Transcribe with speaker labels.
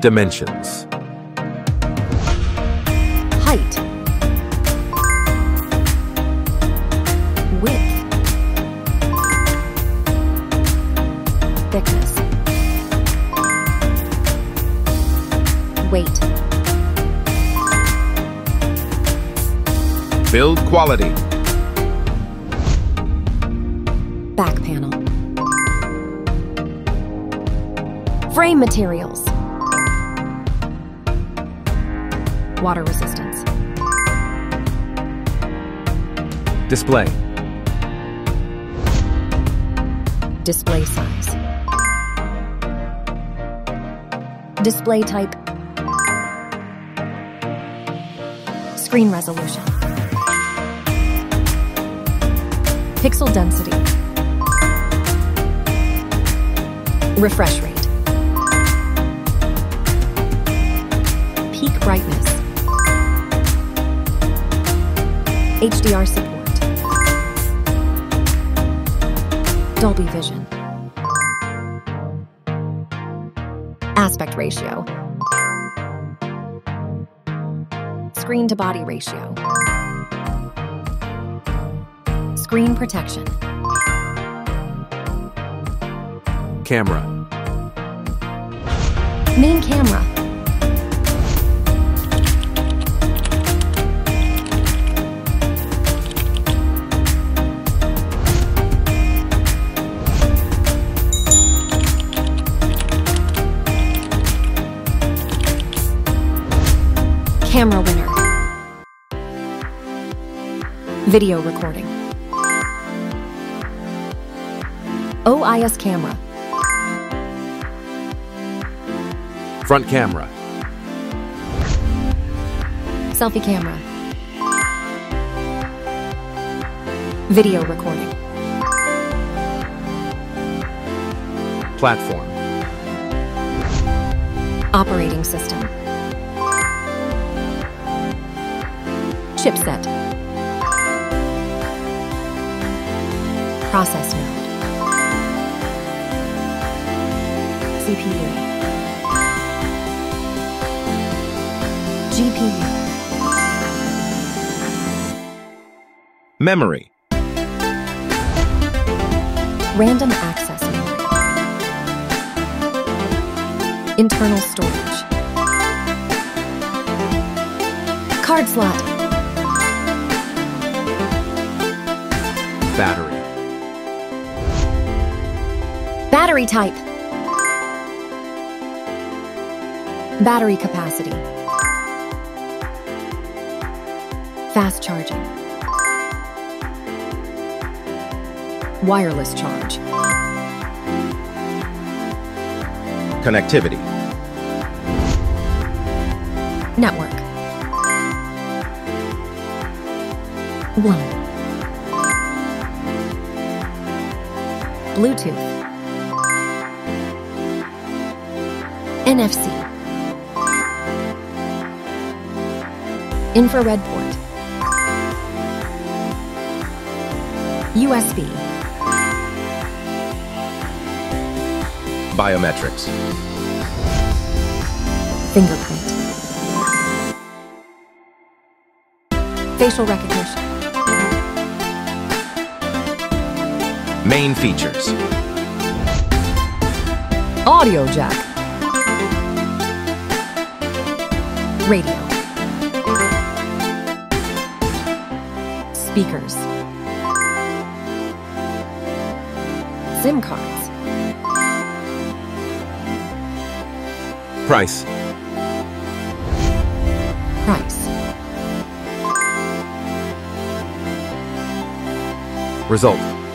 Speaker 1: Dimensions.
Speaker 2: Height. Width. Thickness. Weight.
Speaker 1: Build quality.
Speaker 2: Back panel. Frame materials. Water resistance.
Speaker 1: Display.
Speaker 2: Display size. Display type. Screen resolution. Pixel density. Refresh rate. Peak brightness. HDR support. Dolby Vision. Aspect ratio. Screen to body ratio. Screen protection.
Speaker 1: Camera.
Speaker 2: Main camera. Camera winner. Video recording. OIS camera.
Speaker 1: Front camera.
Speaker 2: Selfie camera. Video recording.
Speaker 1: Platform.
Speaker 2: Operating system. Chipset. Process node. CPU. GPU.
Speaker 1: Memory.
Speaker 2: Random access memory. Internal storage. Card slot.
Speaker 1: Battery.
Speaker 2: Battery type. Battery capacity. Fast charging. Wireless charge.
Speaker 1: Connectivity.
Speaker 2: Network. WLAN. Bluetooth. NFC. Infrared port. USB.
Speaker 1: Biometrics.
Speaker 2: Fingerprint. Facial recognition.
Speaker 1: Main features.
Speaker 2: Audio jack. Radio. Speakers. SIM cards.
Speaker 1: Price.
Speaker 2: Price.
Speaker 1: Result.